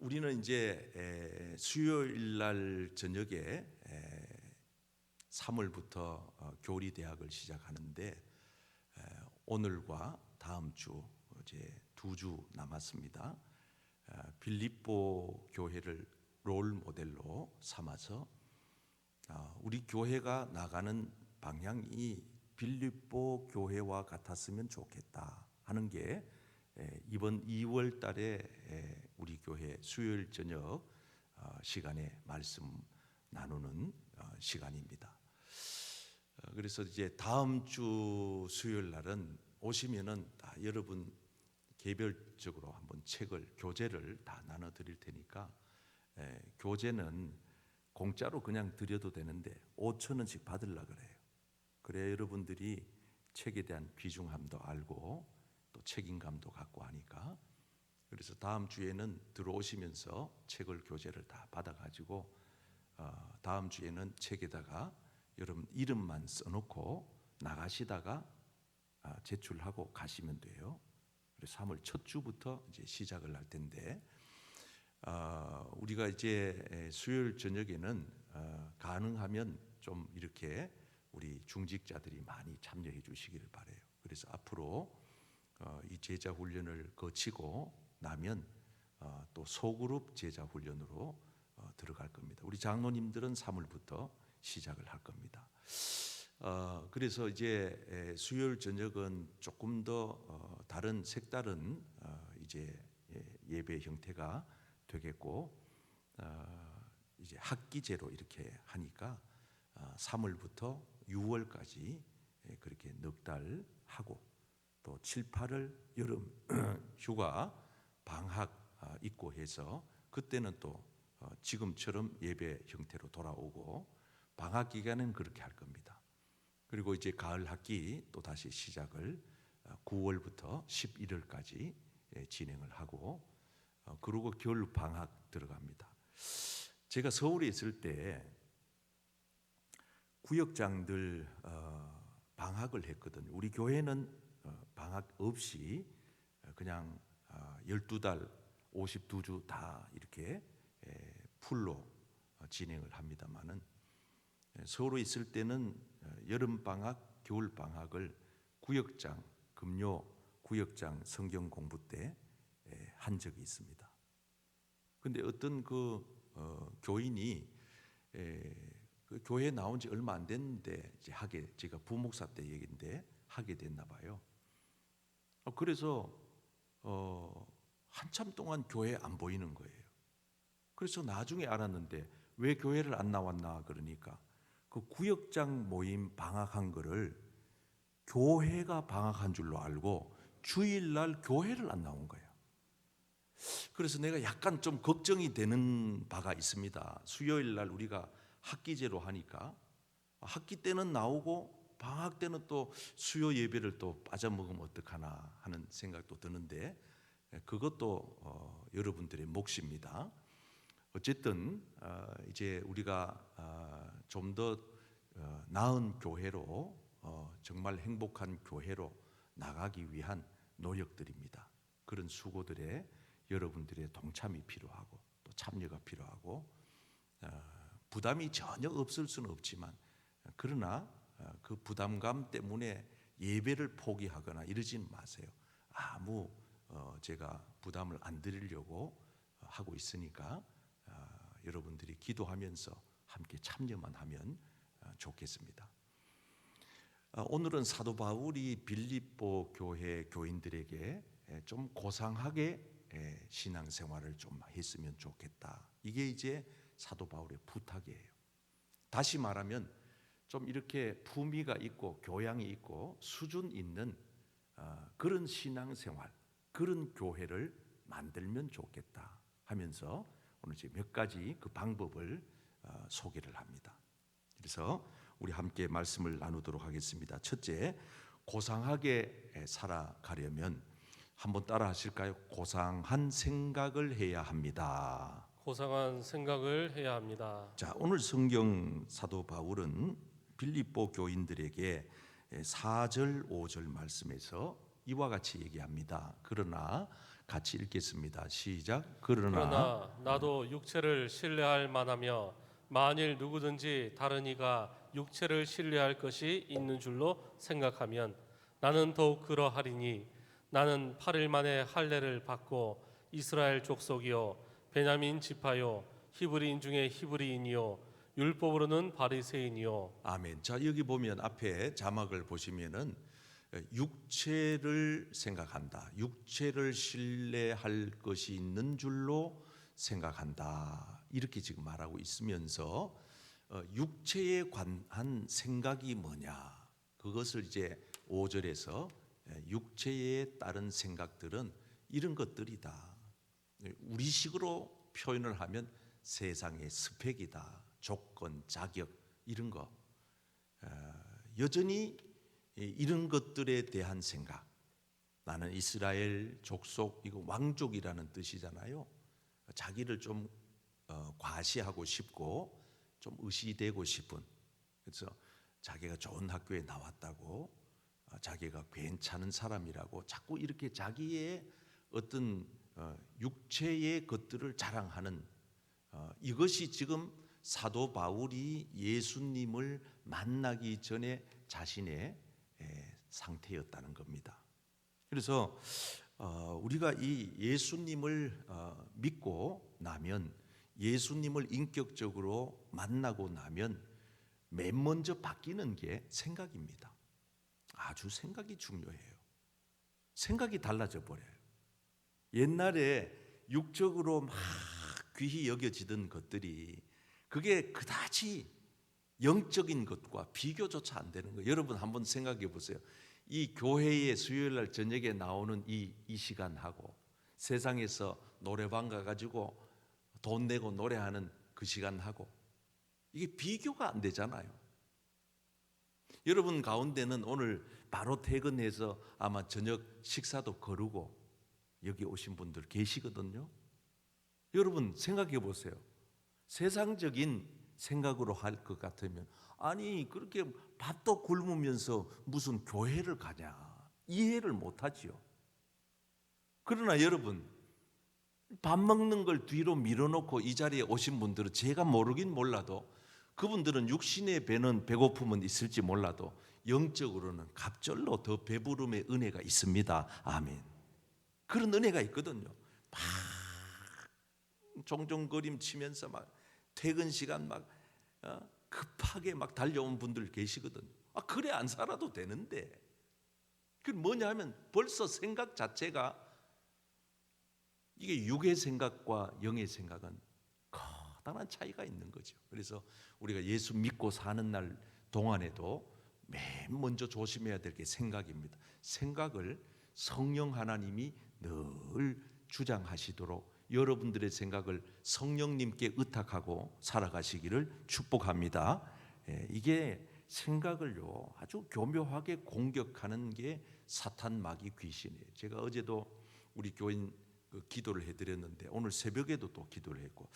우리는 이제 수요일 날 저녁에 3월부터 교리 대학을 시작하는데 오늘과 다음 주 이제 2주 남았습니다. 빌립보 교회를 롤 모델로 삼아서 우리 교회가 나가는 방향이 빌립보 교회와 같았으면 좋겠다 하는 게 이번 2월 달에 우리 교회 수요일 저녁 시간에 말씀 나누는 시간입니다. 그래서 이제 다음 주 수요일 날은 오시면은 다 여러분 개별적으로 한번 책을 교재를 다 나눠 드릴 테니까 교재는 공짜로 그냥 드려도 되는데 5,000원씩 받으려 그래요. 그래야 여러분들이 책에 대한 귀중함도 알고 또 책임감도 갖고 하니까. 그래서 다음 주에는 들어오시면서 책을 교재를 다 받아가지고 다음 주에는 책에다가 여러분 이름만 써놓고 나가시다가 제출하고 가시면 돼요. 그래서 3월 첫 주부터 이제 시작을 할 텐데 우리가 이제 수요일 저녁에는 가능하면 좀 이렇게 우리 중직자들이 많이 참여해 주시기를 바라요. 그래서 앞으로 이 제자 훈련을 거치고 나면 또 소그룹 제자 훈련으로 들어갈 겁니다. 우리 장로님들은 3월부터 시작을 할 겁니다. 그래서 이제 수요일 저녁은 조금 더 다른 색다른 이제 예배 형태가 되겠고 이제 학기제로 이렇게 하니까 3월부터 6월까지 그렇게 넉 달 하고 또 7, 8월 여름 휴가 방학 있고 해서 그때는 또 지금처럼 예배 형태로 돌아오고 방학 기간은 그렇게 할 겁니다. 그리고 이제 가을 학기 또 다시 시작을 9월부터 11월까지 진행을 하고 그리고 겨울 방학 들어갑니다. 제가 서울에 있을 때 구역장들 방학을 했거든요. 우리 교회는 방학 없이 그냥 12달 52주 다 이렇게 풀로 진행을 합니다만은 서울에 있을 때는 여름 방학, 겨울 방학을 구역장 금요 구역장 성경 공부 때 한 적이 있습니다. 근데 어떤 그 교인이 그 교회 나온 지 얼마 안 됐는데 이제 하게 제가 부목사 때 얘기인데 하게 됐나 봐요. 그래서 한참 동안 교회 안 보이는 거예요. 그래서 나중에 알았는데 왜 교회를 안 나왔나 그러니까 그 구역장 모임 방학한 거를 교회가 방학한 줄로 알고 주일날 교회를 안 나온 거예요. 그래서 내가 약간 좀 걱정이 되는 바가 있습니다. 수요일날 우리가 학기제로 하니까 학기 때는 나오고 방학 때는 또 수요 예배를 또 빠져먹으면 어떡하나 하는 생각도 드는데 그것도 여러분들의 몫입니다. 어쨌든 이제 우리가 좀 더 나은 교회로 정말 행복한 교회로 나가기 위한 노력들입니다. 그런 수고들에 여러분들의 동참이 필요하고 또 참여가 필요하고 부담이 전혀 없을 수는 없지만 그러나 그 부담감 때문에 예배를 포기하거나 이러진 마세요. 아무 제가 부담을 안 드리려고 하고 있으니까 여러분들이 기도하면서 함께 참여만 하면 좋겠습니다. 오늘은 사도 바울이 빌립보 교회 교인들에게 좀 고상하게 신앙생활을 좀 했으면 좋겠다. 이게 이제 사도 바울의 부탁이에요. 다시 말하면 좀 이렇게 품위가 있고 교양이 있고 수준 있는 그런 신앙생활, 그런 교회를 만들면 좋겠다 하면서 오늘 이제 몇 가지 그 방법을 소개를 합니다. 그래서 우리 함께 말씀을 나누도록 하겠습니다. 첫째, 고상하게 살아가려면 한번 따라 하실까요? 고상한 생각을 해야 합니다. 고상한 생각을 해야 합니다. 자, 오늘 성경 사도 바울은 빌립보 교인들에게 4절 5절 말씀에서 이와 같이 얘기합니다. 그러나 같이 읽겠습니다. 시작. 그러나 나도 육체를 신뢰할 만하며 만일 누구든지 다른 이가 육체를 신뢰할 것이 있는 줄로 생각하면 나는 더욱 그러하리니 나는 8일 만에 할례를 받고 이스라엘 족속이요 베냐민 지파요 히브리인 중에 히브리인이요 율법으로는 바리새인이요. 아멘. 자, 여기 보면 앞에 자막을 보시면은 육체를 생각한다. 육체를 신뢰할 것이 있는 줄로 생각한다. 이렇게 지금 말하고 있으면서 육체에 관한 생각이 뭐냐? 그것을 이제 5절에서 육체에 따른 생각들은 이런 것들이다. 우리식으로 표현을 하면 세상의 스펙이다. 조건, 자격 이런 거. 여전히 이런 것들에 대한 생각. 나는 이스라엘 족속, 이거 왕족이라는 뜻이잖아요. 자기를 좀 과시하고 싶고 좀 의시되고 싶은. 그래서 자기가 좋은 학교에 나왔다고, 자기가 괜찮은 사람이라고 자꾸 이렇게 자기의 어떤 육체의 것들을 자랑하는 이것이 지금 사도 바울이 예수님을 만나기 전에 자신의 상태였다는 겁니다. 그래서 우리가 이 예수님을 믿고 나면, 예수님을 인격적으로 만나고 나면 맨 먼저 바뀌는 게 생각입니다. 아주 생각이 중요해요. 생각이 달라져 버려요. 옛날에 육적으로 막 귀히 여겨지던 것들이 그게 그다지 영적인 것과 비교조차 안 되는 거예요. 여러분 한번 생각해 보세요. 이 교회에 수요일 날 저녁에 나오는 이 시간하고 세상에서 노래방 가가지고 돈 내고 노래하는 그 시간하고 이게 비교가 안 되잖아요. 여러분 가운데는 오늘 바로 퇴근해서 아마 저녁 식사도 거르고 여기 오신 분들 계시거든요. 여러분 생각해 보세요. 세상적인 생각으로 할 것 같으면 아니 그렇게 밥도 굶으면서 무슨 교회를 가냐 이해를 못하지요. 그러나 여러분 밥 먹는 걸 뒤로 밀어놓고 이 자리에 오신 분들은 제가 모르긴 몰라도 그분들은 육신의 배는 배고픔은 있을지 몰라도 영적으로는 갑절로 더 배부름의 은혜가 있습니다. 아멘. 그런 은혜가 있거든요. 막 종종거림 치면서 막 퇴근 시간 막 급하게 막 달려온 분들 계시거든요. 그래 안 살아도 되는데 그 뭐냐 하면 벌써 생각 자체가 이게 육의 생각과 영의 생각은 커다란 차이가 있는 거죠. 그래서 우리가 예수 믿고 사는 날 동안에도 맨 먼저 조심해야 될 게 생각입니다. 생각을 성령 하나님이 늘 주장하시도록 여러분들의 생각을 성령님께 의탁하고 살아가시기를 축복합니다. 이게 생각을요 아주 교묘하게 공격하는 게 사탄 마귀 귀신이에요. 제가 어제도 우리 교인 기도를 해드렸는데 오늘 새벽에도 또 기도를 했고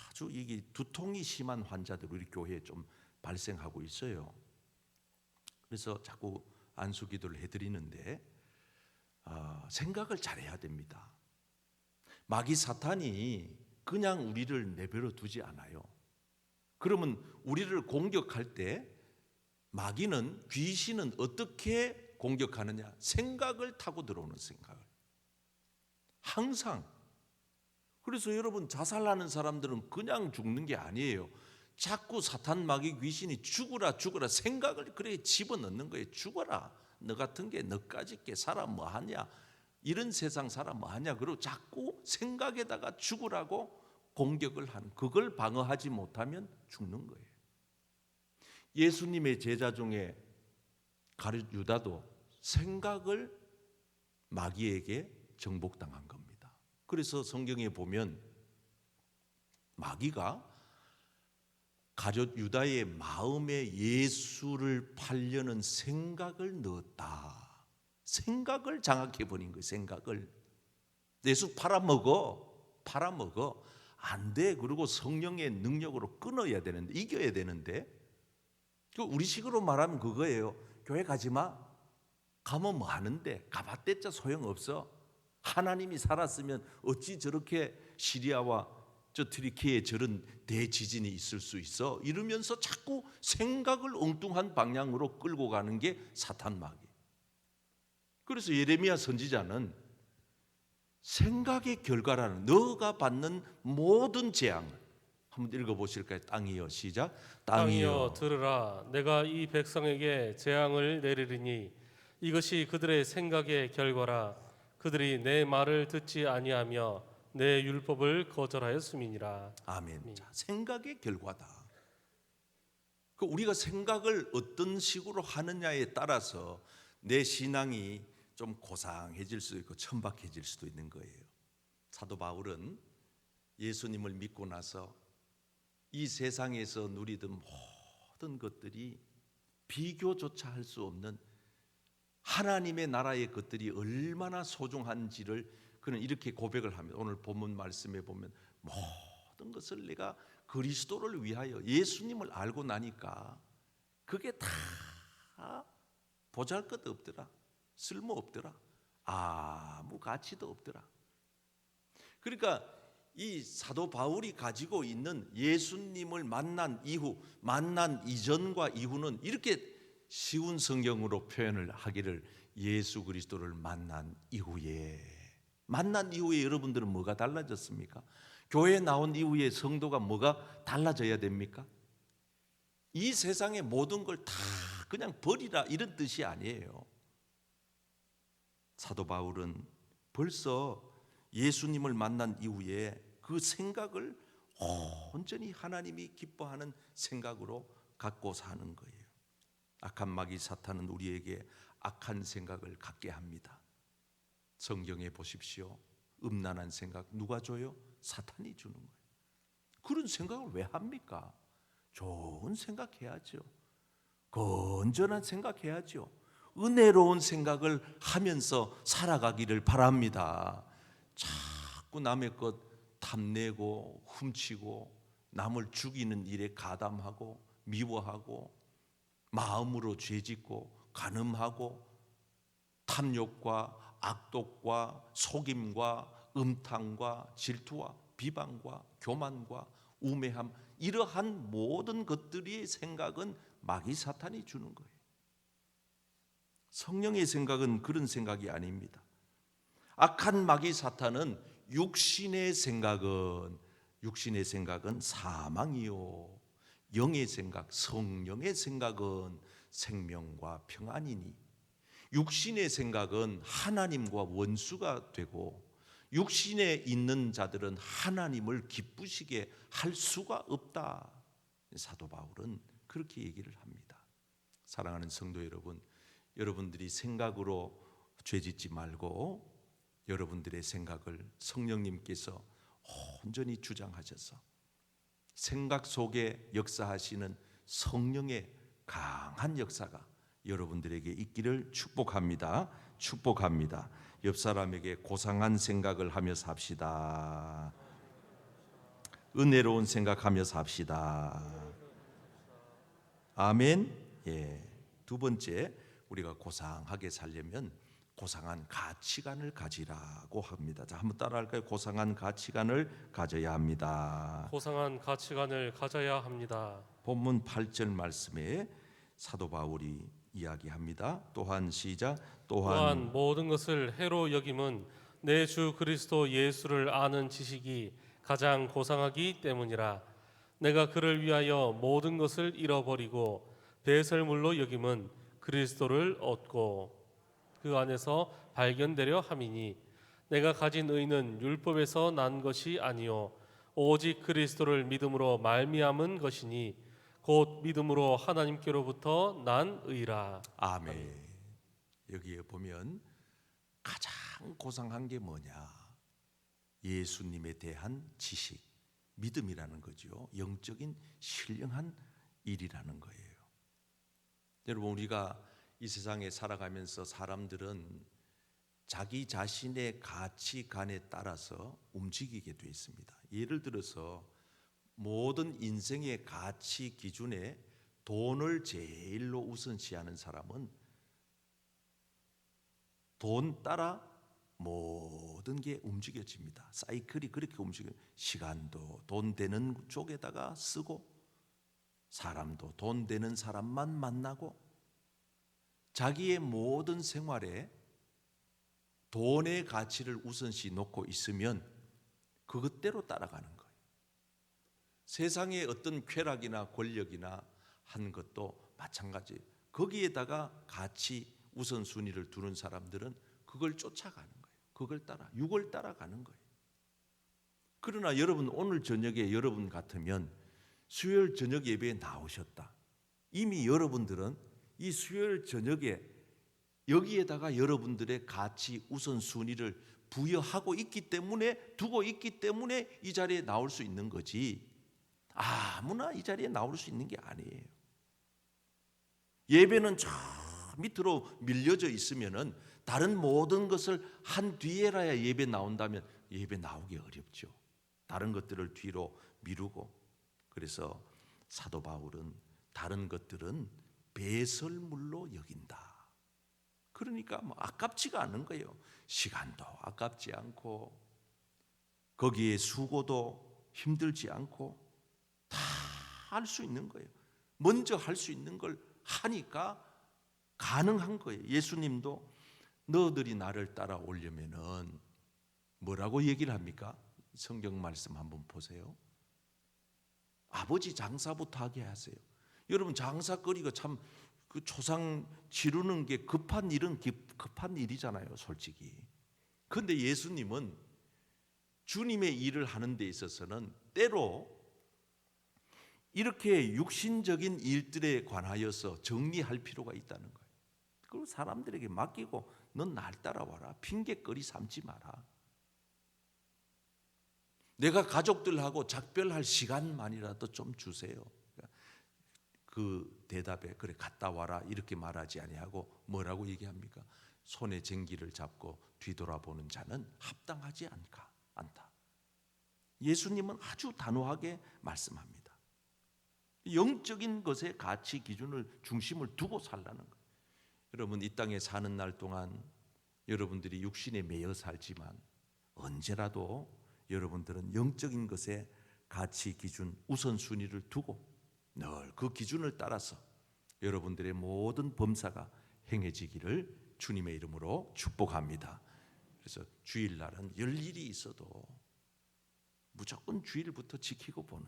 아주 이게 두통이 심한 환자들 우리 교회에 좀 발생하고 있어요. 그래서 자꾸 안수 기도를 해드리는데 생각을 잘해야 됩니다. 마귀 사탄이 그냥 우리를 내버려 두지 않아요. 그러면 우리를 공격할 때 마귀는 귀신은 어떻게 공격하느냐? 생각을 타고 들어오는 생각을. 항상. 그래서 여러분 자살하는 사람들은 그냥 죽는 게 아니에요. 자꾸 사탄 마귀 귀신이 죽으라 생각을 그래 집어넣는 거예요. 죽어라. 너 같은 게 너까지 게 살아 뭐하냐. 이런 세상 살아 뭐하냐. 그리고 자꾸 생각에다가 죽으라고 공격을 하는, 그걸 방어하지 못하면 죽는 거예요. 예수님의 제자 중에 가룟 유다도 생각을 마귀에게 정복당한 겁니다. 그래서 성경에 보면 마귀가 가룟 유다의 마음에 예수를 팔려는 생각을 넣었다. 생각을 장악해 버린 거예요. 생각을. 예수 팔아먹어. 안 돼. 그리고 성령의 능력으로 끊어야 되는데, 이겨야 되는데, 우리식으로 말하면 그거예요. 교회 가지 마. 가면 뭐 하는데? 가봤댔자 소용없어. 하나님이 살았으면 어찌 저렇게 시리아와 저 트리키에 저런 대지진이 있을 수 있어? 이러면서 자꾸 생각을 엉뚱한 방향으로 끌고 가는 게 사탄 마귀. 그래서 예레미야 선지자는 생각의 결과라는, 너가 받는 모든 재앙을 한번 읽어보실까요? 땅이여, 시작. 땅이여 들으라. 내가 이 백성에게 재앙을 내리리니 이것이 그들의 생각의 결과라. 그들이 내 말을 듣지 아니하며 내 율법을 거절하였음이니라. 아멘. 자, 생각의 결과다. 그 우리가 생각을 어떤 식으로 하느냐에 따라서 내 신앙이 좀 고상해질 수도 있고 천박해질 수도 있는 거예요. 사도 바울은 예수님을 믿고 나서 이 세상에서 누리던 모든 것들이 비교조차 할 수 없는 하나님의 나라의 것들이 얼마나 소중한지를 그는 이렇게 고백을 합니다. 오늘 본문 말씀에 보면 모든 것을 내가 그리스도를 위하여, 예수님을 알고 나니까 그게 다 보잘것없더라, 쓸모없더라, 아무 가치도 없더라. 그러니까 이 사도 바울이 가지고 있는 예수님을 만난 이후, 만난 이전과 이후는 이렇게 쉬운 성경으로 표현을 하기를, 예수 그리스도를 만난 이후에 여러분들은 뭐가 달라졌습니까? 교회 나온 이후에 성도가 뭐가 달라져야 됩니까? 이 세상의 모든 걸 다 그냥 버리라, 이런 뜻이 아니에요. 사도 바울은 벌써 예수님을 만난 이후에 그 생각을 온전히 하나님이 기뻐하는 생각으로 갖고 사는 거예요. 악한 마귀 사탄은 우리에게 악한 생각을 갖게 합니다. 성경에 보십시오. 음란한 생각 누가 줘요? 사탄이 주는 거예요. 그런 생각을 왜 합니까? 좋은 생각해야죠. 건전한 생각해야죠. 은혜로운 생각을 하면서 살아가기를 바랍니다. 자꾸 남의 것 탐내고 훔치고 남을 죽이는 일에 가담하고 미워하고 마음으로 죄짓고 간음하고 탐욕과 악독과 속임과 음탕과 질투와 비방과 교만과 우매함, 이러한 모든 것들의 생각은 마귀 사탄이 주는 거예요. 성령의 생각은 그런 생각이 아닙니다. 악한 마귀 사탄은 육신의 생각은 사망이요, 영의 생각, 성령의 생각은 생명과 평안이니, 육신의 생각은 하나님과 원수가 되고 육신에 있는 자들은 하나님을 기쁘시게 할 수가 없다. 사도 바울은 그렇게 얘기를 합니다. 사랑하는 성도 여러분, 여러분들이 생각으로 죄짓지 말고 여러분들의 생각을 성령님께서 온전히 주장하셔서 생각 속에 역사하시는 성령의 강한 역사가 여러분들에게 있기를 축복합니다. 축복합니다. 옆 사람에게 고상한 생각을 하며 삽시다. 은혜로운 생각하며 삽시다. 아멘. 예. 두 번째, 우리가 고상하게 살려면 고상한 가치관을 가지라고 합니다. 자, 한번 따라할까요? 고상한 가치관을 가져야 합니다. 고상한 가치관을 가져야 합니다. 본문 8절 말씀에 사도 바울이 이야기합니다. 또한 시작. 또한 모든 것을 해로 여김은 내 주 그리스도 예수를 아는 지식이 가장 고상하기 때문이라. 내가 그를 위하여 모든 것을 잃어버리고 배설물로 여김은 그리스도를 얻고 그 안에서 발견되려 함이니, 내가 가진 의는 율법에서 난 것이 아니요 오직 그리스도를 믿음으로 말미암은 것이니 곧 믿음으로 하나님께로부터 난 의라. 아멘. 여기에 보면 가장 고상한 게 뭐냐? 예수님에 대한 지식, 믿음이라는 거죠. 영적인 신령한 일이라는 거예요. 여러분, 우리가 이 세상에 살아가면서 사람들은 자기 자신의 가치관에 따라서 움직이게 되어 있습니다. 예를 들어서 모든 인생의 가치 기준에 돈을 제일로 우선시하는 사람은 돈 따라 모든 게 움직여집니다. 사이클이 그렇게 움직여요. 시간도 돈 되는 쪽에다가 쓰고, 사람도 돈 되는 사람만 만나고, 자기의 모든 생활에 돈의 가치를 우선시 놓고 있으면 그것대로 따라가는 거예요. 세상의 어떤 쾌락이나 권력이나 한 것도 마찬가지. 거기에다가 가치 우선순위를 두는 사람들은 그걸 쫓아가는 거예요. 그걸 따라, 육을 따라가는 거예요. 그러나 여러분, 오늘 저녁에 여러분 같으면 수요일 저녁 예배에 나오셨다. 이미 여러분들은 이 수요일 저녁에 여기에다가 여러분들의 가치 우선순위를 부여하고 있기 때문에, 두고 있기 때문에 이 자리에 나올 수 있는 거지, 아무나 이 자리에 나올 수 있는 게 아니에요. 예배는 저 밑으로 밀려져 있으면은 다른 모든 것을 한 뒤에라야 예배 나온다면 예배 나오기 어렵죠. 다른 것들을 뒤로 미루고. 그래서 사도 바울은 다른 것들은 배설물로 여긴다. 그러니까 뭐 아깝지가 않은 거예요. 시간도 아깝지 않고, 거기에 수고도 힘들지 않고, 다 할 수 있는 거예요. 먼저 할 수 있는 걸 하니까 가능한 거예요. 예수님도 너희들이 나를 따라오려면은 뭐라고 얘기를 합니까? 성경 말씀 한번 보세요. 아버지 장사부터 하게 하세요. 여러분, 장사거리가 참 그 초상 지르는 게 급한 일은 급한 일이잖아요, 솔직히. 그런데 예수님은 주님의 일을 하는 데 있어서는 때로 이렇게 육신적인 일들에 관하여서 정리할 필요가 있다는 거예요. 그리고 사람들에게 맡기고 넌 날 따라와라. 핑계거리 삼지 마라. 내가 가족들하고 작별할 시간만이라도 좀 주세요. 그 대답에 그래 갔다 와라 이렇게 말하지 아니하고 뭐라고 얘기합니까? 손에 쟁기를 잡고 뒤돌아보는 자는 합당하지 않다. 예수님은 아주 단호하게 말씀합니다. 영적인 것의 가치 기준을 중심을 두고 살라는 거예요. 여러분, 이 땅에 사는 날 동안 여러분들이 육신에 매여 살지만 언제라도 여러분들은 영적인 것의 가치 기준 우선순위를 두고 늘 그 기준을 따라서 여러분들의 모든 범사가 행해지기를 주님의 이름으로 축복합니다. 그래서 주일날은 열 일이 있어도 무조건 주일부터 지키고 보는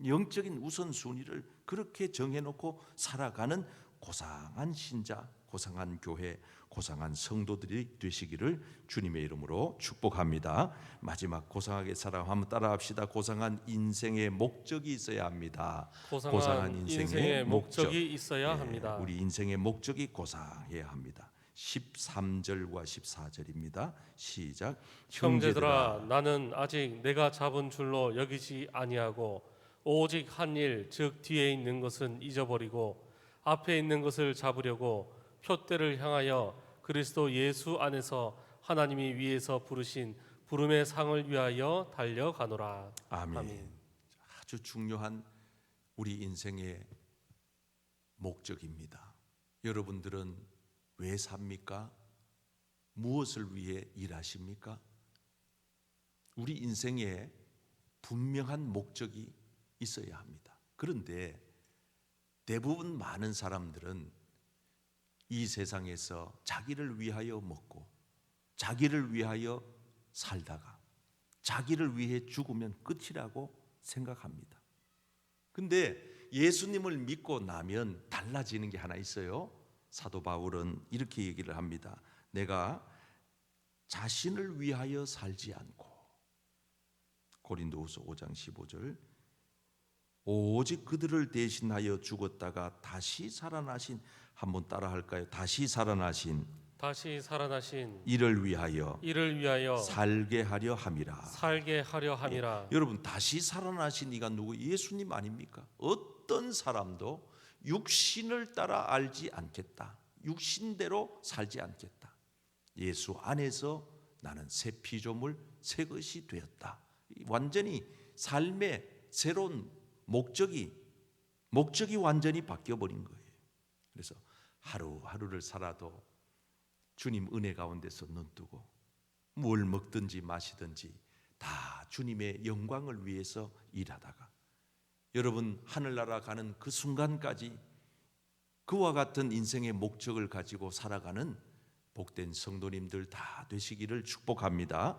영적인 우선순위를 그렇게 정해놓고 살아가는 고상한 신자, 고상한 교회, 고상한 성도들이 되시기를 주님의 이름으로 축복합니다. 마지막 고상하게 살아 한번 따라합시다. 고상한 인생의 목적이 있어야 합니다. 고상한 인생의 목적이 있어야 합니다. 우리 인생의 목적이 고상해야 합니다. 13절과 14절입니다. 시작. 형제들아, 나는 아직 내가 잡은 줄로 여기지 아니하고 오직 한 일, 즉 뒤에 있는 것은 잊어버리고 앞에 있는 것을 잡으려고 표대를 향하여 그리스도 예수 안에서 하나님이 위에서 부르신 부름의 상을 위하여 달려가노라. 아멘. 아주 중요한 우리 인생의 목적입니다. 여러분들은 왜 삽니까? 무엇을 위해 일하십니까? 우리 인생에 분명한 목적이 있어야 합니다. 그런데 대부분 많은 사람들은 이 세상에서 자기를 위하여 먹고 자기를 위하여 살다가 자기를 위해 죽으면 끝이라고 생각합니다. 근데 예수님을 믿고 나면 달라지는 게 하나 있어요. 사도 바울은 이렇게 얘기를 합니다. 내가 자신을 위하여 살지 않고, 고린도후서 5장 15절, 오직 그들을 대신하여 죽었다가 다시 살아나신, 한번 따라 할까요? 다시 살아나신 이를 위하여 살게 하려 함이라. 여러분, 다시 살아나신 이가 누구? 예수님 아닙니까? 어떤 사람도 육신을 따라 알지 않겠다, 육신대로 살지 않겠다. 예수 안에서 나는 새 피조물, 새 것이 되었다. 완전히 삶의 새로운 목적이 완전히 바뀌어버린 거예요. 그래서 하루하루를 살아도 주님 은혜 가운데서 눈뜨고 뭘 먹든지 마시든지 다 주님의 영광을 위해서 일하다가 여러분 하늘나라 가는 그 순간까지 그와 같은 인생의 목적을 가지고 살아가는 복된 성도님들 다 되시기를 축복합니다.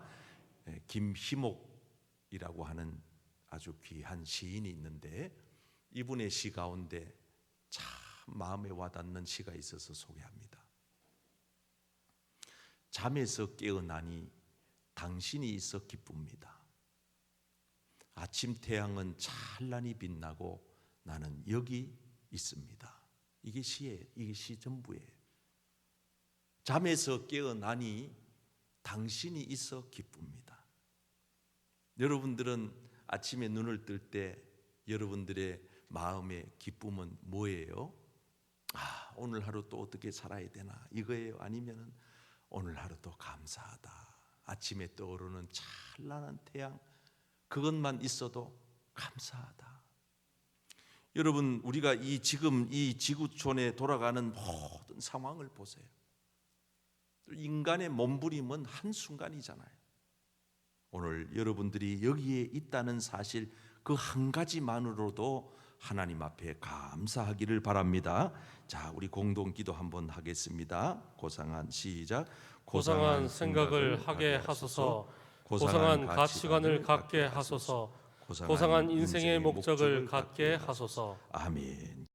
김희목이라고 하는 아주 귀한 시인이 있는데 이분의 시 가운데 참 마음에 와닿는 시가 있어서 소개합니다. 잠에서 깨어나니 당신이 있어 기쁩니다. 아침 태양은 찬란히 빛나고 나는 여기 있습니다. 이게 시예요. 이게 시 전부예요. 잠에서 깨어나니 당신이 있어 기쁩니다. 여러분들은 아침에 눈을 뜰 때 여러분들의 마음의 기쁨은 뭐예요? 오늘 하루 또 어떻게 살아야 되나 이거예요? 아니면 오늘 하루도 감사하다. 아침에 떠오르는 찬란한 태양 그것만 있어도 감사하다. 여러분 우리가 지금 이 지구촌에 돌아가는 모든 상황을 보세요. 인간의 몸부림은 한순간이잖아요. 오늘 여러분들이 여기에 있다는 사실 그 한 가지만으로도 하나님 앞에 감사하기를 바랍니다. 자, 우리 공동 기도 한번 하겠습니다. 고상한 시작. 고상한 생각을 하게 하소서. 고상한 가치관을 갖게 하소서. 고상한 인생의 목적을 갖게 하소서. 아멘.